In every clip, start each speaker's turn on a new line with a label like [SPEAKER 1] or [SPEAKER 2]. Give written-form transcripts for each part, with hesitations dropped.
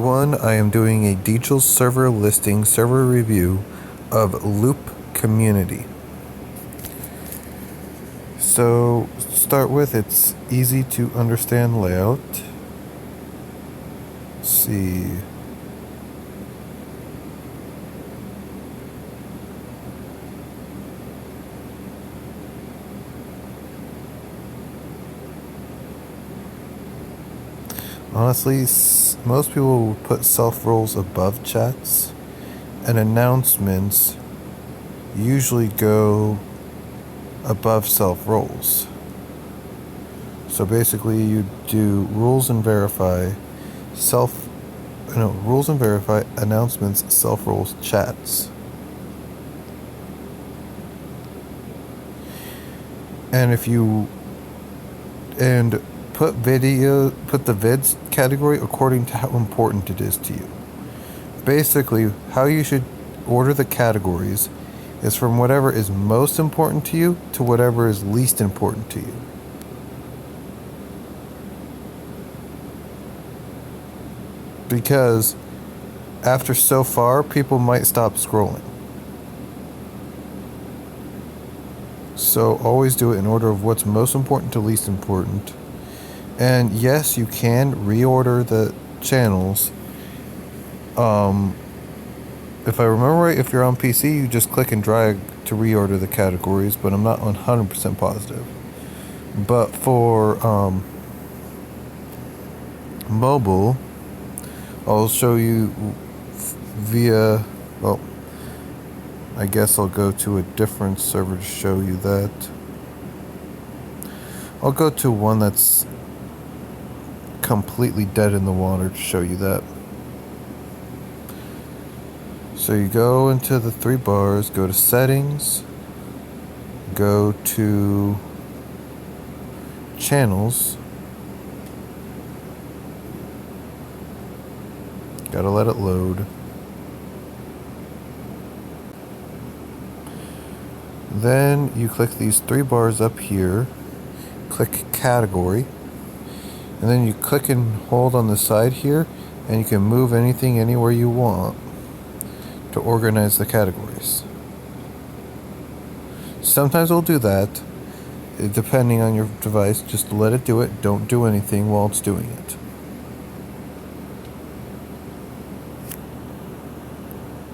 [SPEAKER 1] One, I am doing a DeJeL server listing server review of Loop Community. So, to start with, it's easy to understand layout. Let's see. Honestly, most people will put self-roles above chats, and announcements usually go above self-roles. So basically you do rules and verify, rules and verify, announcements, self-roles, chats. And if you, put the vids category according to how important it is to you. Basically, how you should order the categories is from whatever is most important to you to whatever is least important to you. Because after so far, people might stop scrolling. So always do it in order of what's most important to least important. And yes, you can reorder the channels. If I remember right, if you're on PC, you just click and drag to reorder the categories, but I'm not 100% positive. But for mobile, I'll show you via, well, I guess I'll go to a different server to show you that. I'll go to one that's completely dead in the water to show you that. So you go into the three bars, go to settings, go to channels, gotta let it load. Then you click these three bars up here, click category, and then you click and hold on the side here, and you can move anything anywhere you want to organize the categories. Sometimes it'll do that, depending on your device. Just let it do it. Don't do anything while it's doing it.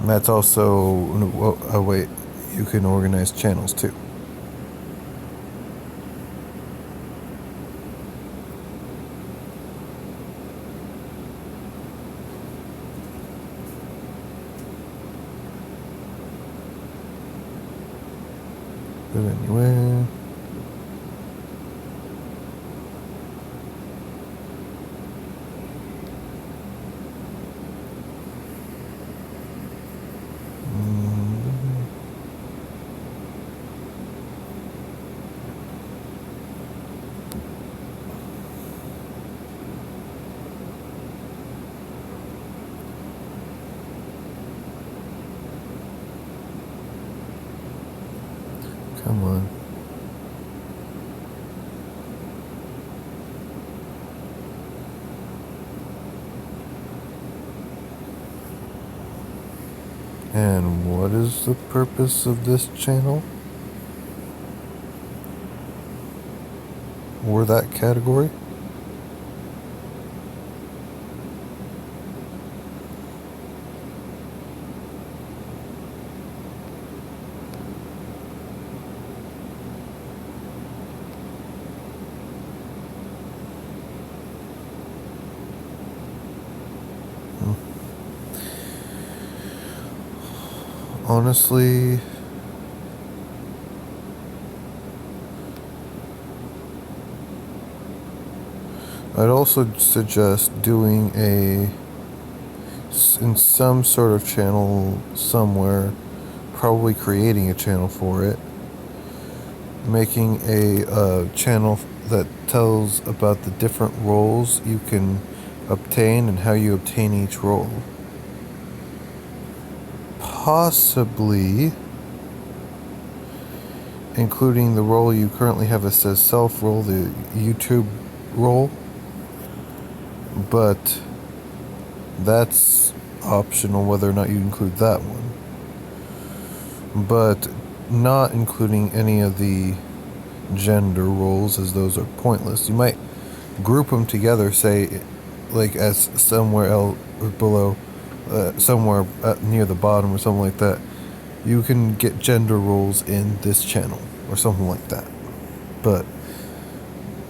[SPEAKER 1] And that's also a way you can organize channels too. But anyway, come on. And what is the purpose of this channel? Or that category? Honestly, I'd also suggest doing in some sort of channel somewhere, probably creating a channel for it, making a channel that tells about the different roles you can obtain and how you obtain each role. Possibly including the role you currently have that says self role, the YouTube role, but That's optional whether or not you include that one. But not including any of the gender roles, as those are pointless. You might group them together, say, like as somewhere else or below, somewhere near the bottom or something like that. You can get gender roles in this channel or something like that. But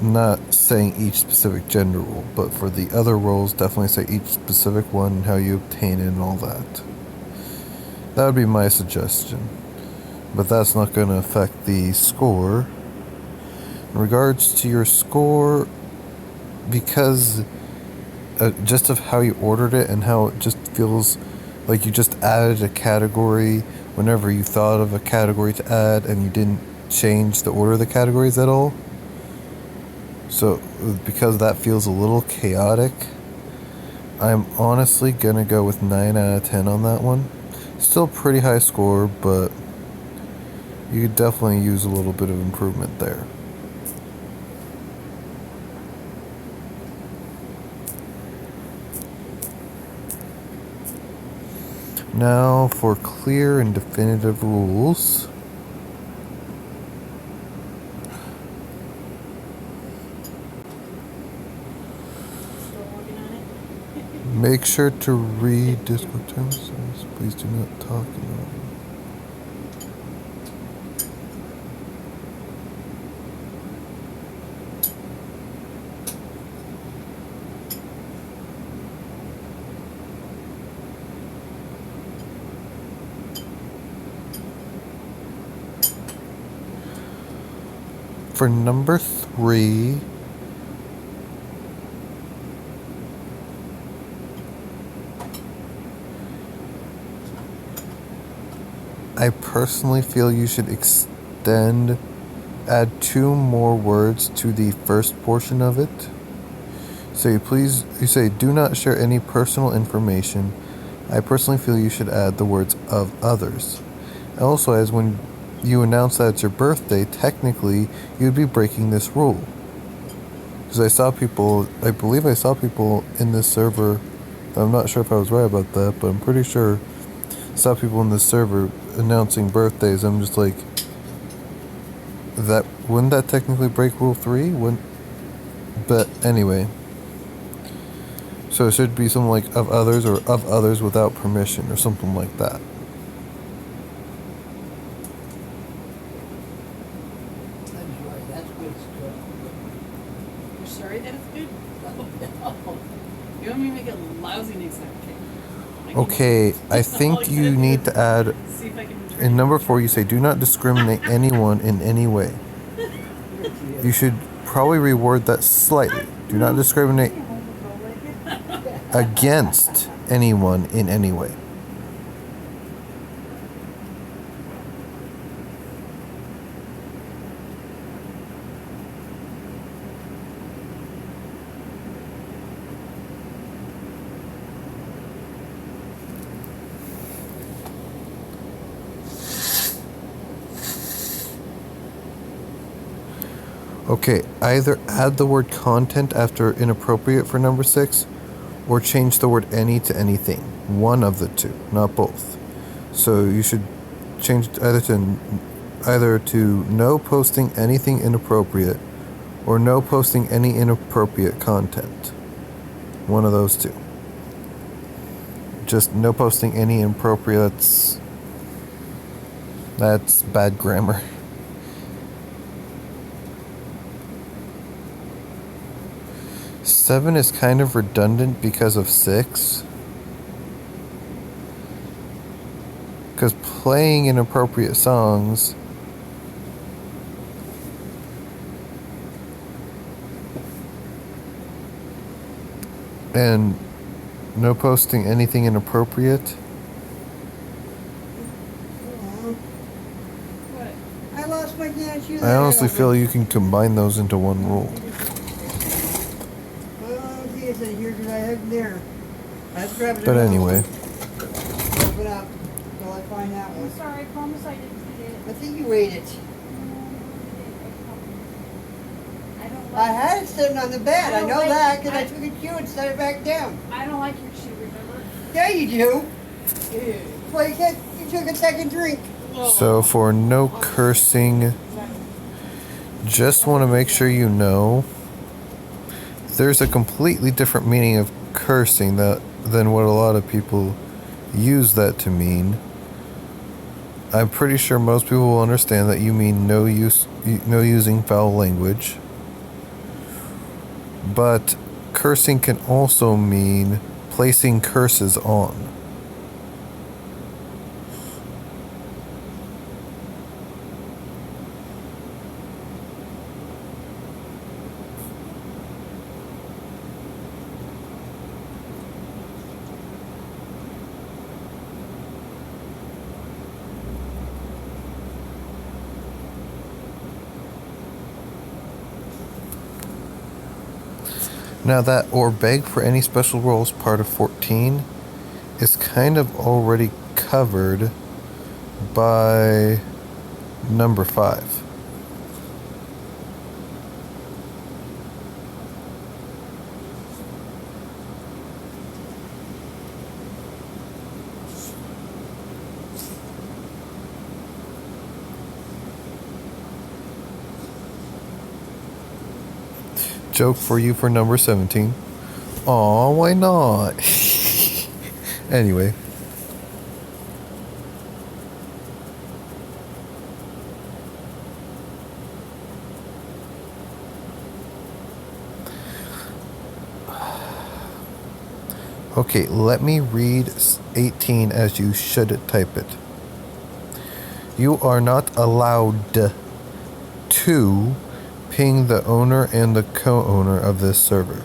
[SPEAKER 1] not saying each specific gender role, but for the other roles, definitely say each specific one and how you obtain it and all that. That would be my suggestion. But that's not going to affect the score. In regards to your score, because just of how you ordered it and how it just feels like you just added a category whenever you thought of a category to add and you didn't change the order of the categories at all. So because that feels a little chaotic, I'm honestly gonna go with 9 out of 10 on that one. Still pretty high score, but you could definitely use a little bit of improvement there. Now for clear and definitive rules. Make sure to read Discord terms. Please do not talk in the For number 3, I personally feel you should add 2 more words to the first portion of it. You say, do not share any personal information. I personally feel you should add the words of others. Also, as when you announce that it's your birthday, technically you'd be breaking this rule. Because I believe I saw people in this server, I'm not sure if I was right about that, but I'm pretty sure I saw people in this server announcing birthdays. I'm just like, wouldn't that technically break rule 3? But anyway. So it should be something like of others or of others without permission or something like that.
[SPEAKER 2] That's good stuff.
[SPEAKER 3] You're sorry that it's good? You want me to make it lousy next time, okay?
[SPEAKER 1] Okay, I think you need to add, in number 4 you say, do not discriminate anyone in any way. You should probably reword that slightly. Do not discriminate against anyone in any way. Okay, either add the word content after inappropriate for number 6, or change the word any to anything. One of the two, not both. So you should change either to no posting anything inappropriate, or no posting any inappropriate content. One of those two. Just no posting any inappropriate, that's bad grammar. Seven is kind of redundant because of 6. Because playing inappropriate songs and no posting anything inappropriate.
[SPEAKER 3] What?
[SPEAKER 2] I lost my dance shoe.
[SPEAKER 1] I honestly feel you can combine those into one rule.
[SPEAKER 2] Here's what I have there. Let's grab it.
[SPEAKER 1] But anyway.
[SPEAKER 2] Open up until I find that one.
[SPEAKER 3] I'm sorry, I promise I didn't eat it.
[SPEAKER 2] I think you ate it.
[SPEAKER 3] I don't
[SPEAKER 2] I
[SPEAKER 3] like
[SPEAKER 2] had it sitting on the bed.
[SPEAKER 3] I
[SPEAKER 2] I
[SPEAKER 3] don't
[SPEAKER 2] know
[SPEAKER 3] like-
[SPEAKER 2] that because I
[SPEAKER 3] I-
[SPEAKER 2] took a cue and set it back down.
[SPEAKER 3] I don't like your shoe.
[SPEAKER 2] Yeah, you do.
[SPEAKER 3] Ew.
[SPEAKER 2] Well, you took a second drink.
[SPEAKER 1] So for no cursing, just want to make sure you know there's a completely different meaning of cursing than what a lot of people use that to mean. I'm pretty sure most people will understand that you mean no using foul language. But cursing can also mean placing curses on. Now that or beg for any special roles part of 14 is kind of already covered by number 5. Joke for you for number 17. Aw, why not? Anyway. Okay, let me read 18 as you should type it. You are not allowed to ping the owner and the co-owner of this server.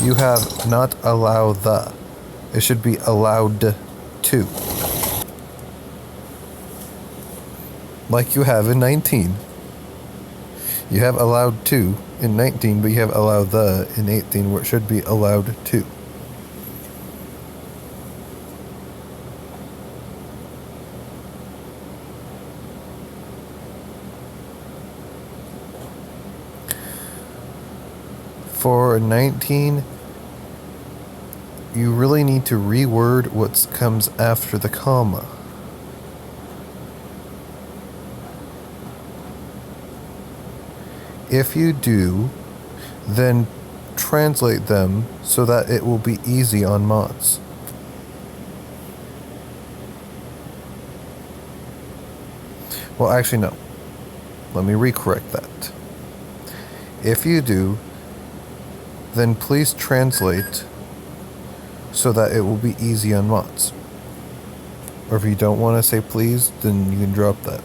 [SPEAKER 1] You have not allow the. It should be allowed to. Like you have in 19. You have allowed to in 19, but you have allow the in 18, where it should be allowed to. For 19, you really need to reword what comes after the comma. If you do, then translate them so that it will be easy on mods. Well, actually, no. Let me recorrect that. If you do, then please translate so that it will be easy on mods. Or if you don't want to say please, then you can drop that.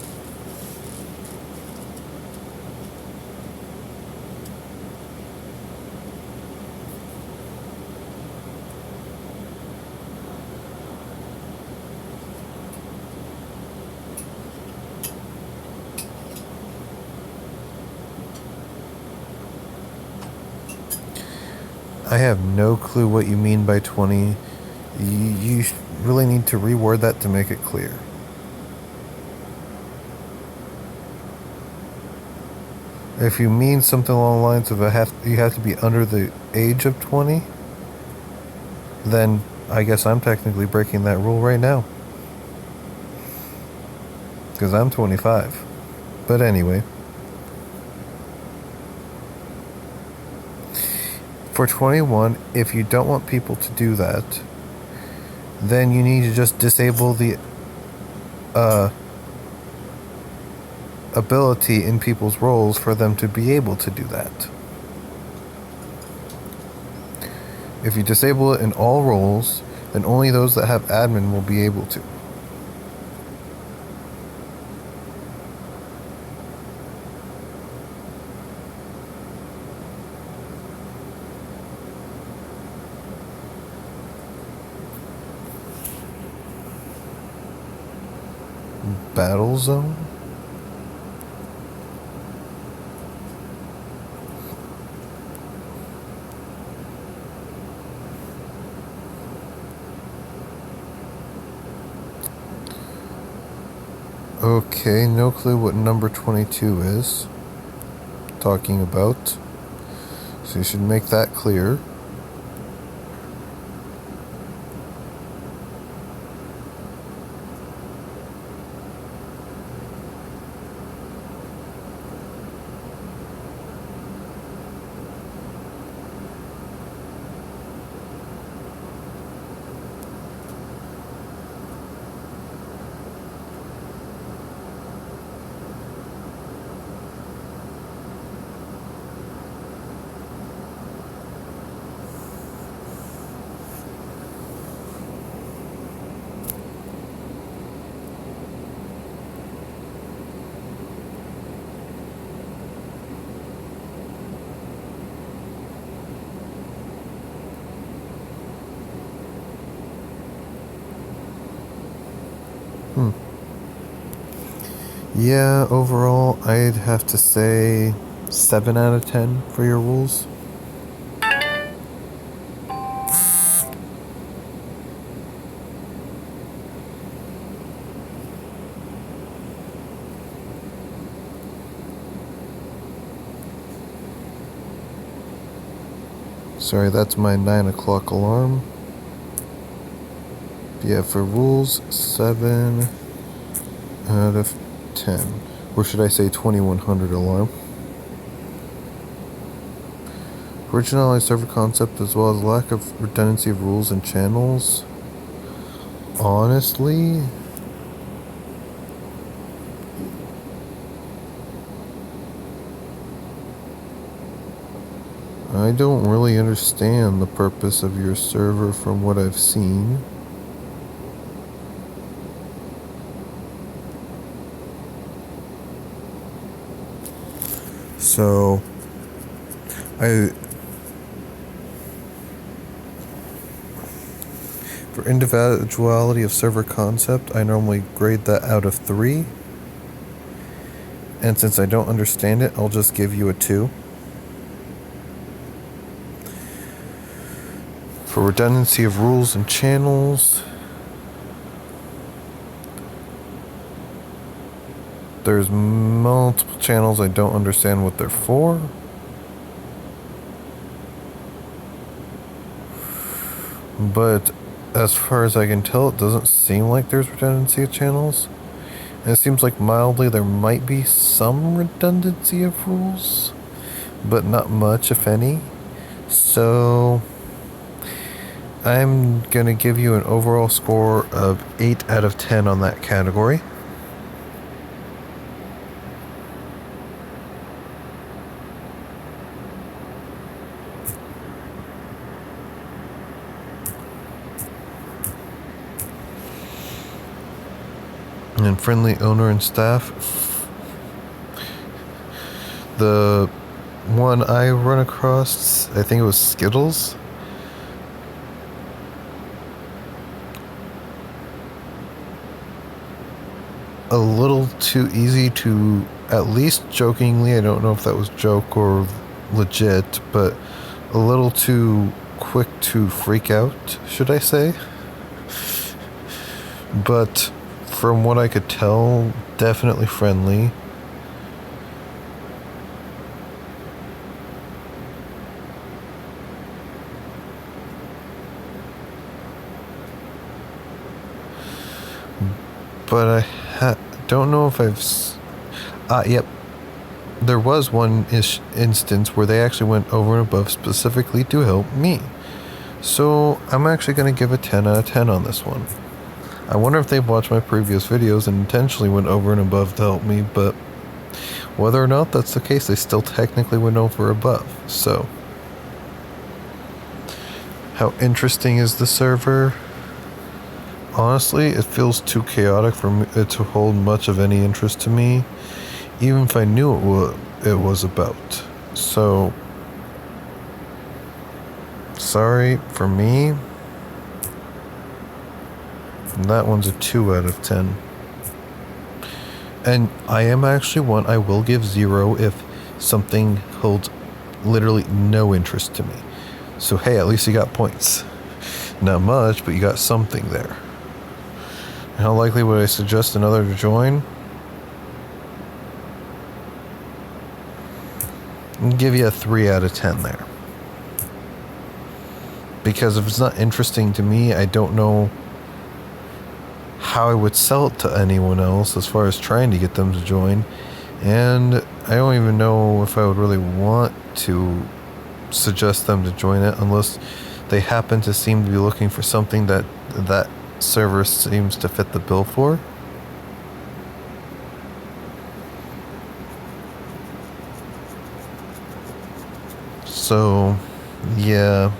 [SPEAKER 1] I have no clue what you mean by 20. You really need to reword that to make it clear. If you mean something along the lines of you have to be under the age of 20, then I guess I'm technically breaking that rule right now. Because I'm 25. But anyway. For 21, if you don't want people to do that, then you need to just disable the ability in people's roles for them to be able to do that. If you disable it in all roles, then only those that have admin will be able to. Battle zone? Okay, no clue what number 22 is talking about. So you should make that clear. Yeah, overall, I'd have to say 7 out of 10 for your rules. Sorry, that's my 9 o'clock alarm. Yeah, for rules, 7 out of 10. Or should I say 2100 alarm? Originality server concept as well as lack of redundancy of rules and channels. Honestly, I don't really understand the purpose of your server from what I've seen. So, for individuality of server concept, I normally grade that out of 3. And since I don't understand it, I'll just give you a 2. For redundancy of rules and channels, there's multiple channels I don't understand what they're for. But as far as I can tell, it doesn't seem like there's redundancy of channels. And it seems like mildly there might be some redundancy of rules, but not much, if any. So I'm going to give you an overall score of 8 out of 10 on that category. And friendly owner and staff. The one I run across, I think it was Skittles. A little too easy to, at least jokingly, I don't know if that was joke or legit, but a little too quick to freak out, should I say? But from what I could tell, definitely friendly. But I don't know if yep. There was one instance where they actually went over and above specifically to help me. So I'm actually going to give a 10 out of 10 on this one. I wonder if they've watched my previous videos and intentionally went over and above to help me, but whether or not that's the case, they still technically went over above. So, how interesting is the server? Honestly, it feels too chaotic for it to hold much of any interest to me, even if I knew what it was about. So, sorry for me. That one's a 2 out of 10. And I am actually one I will give 0 if something holds literally no interest to me. So hey, at least you got points. Not much, but you got something there. How likely would I suggest another to join? I'll give you a 3 out of 10 there. Because if it's not interesting to me, I don't know how I would sell it to anyone else as far as trying to get them to join. And I don't even know if I would really want to suggest them to join it unless they happen to seem to be looking for something that server seems to fit the bill for. So, yeah.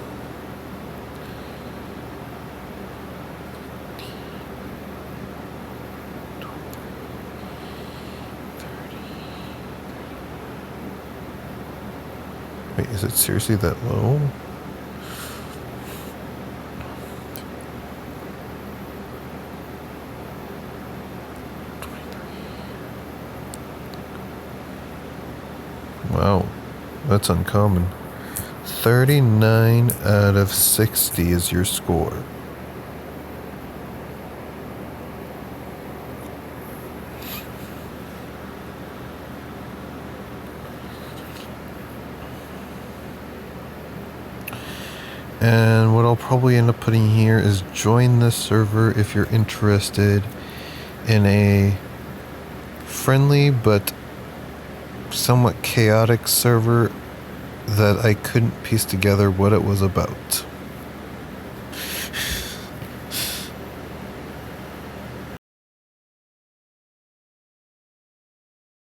[SPEAKER 1] Wait, is it seriously that low? Wow, that's uncommon. 39 out of 60 is your score. And what I'll probably end up putting here is join this server if you're interested in a friendly but somewhat chaotic server that I couldn't piece together what it was about.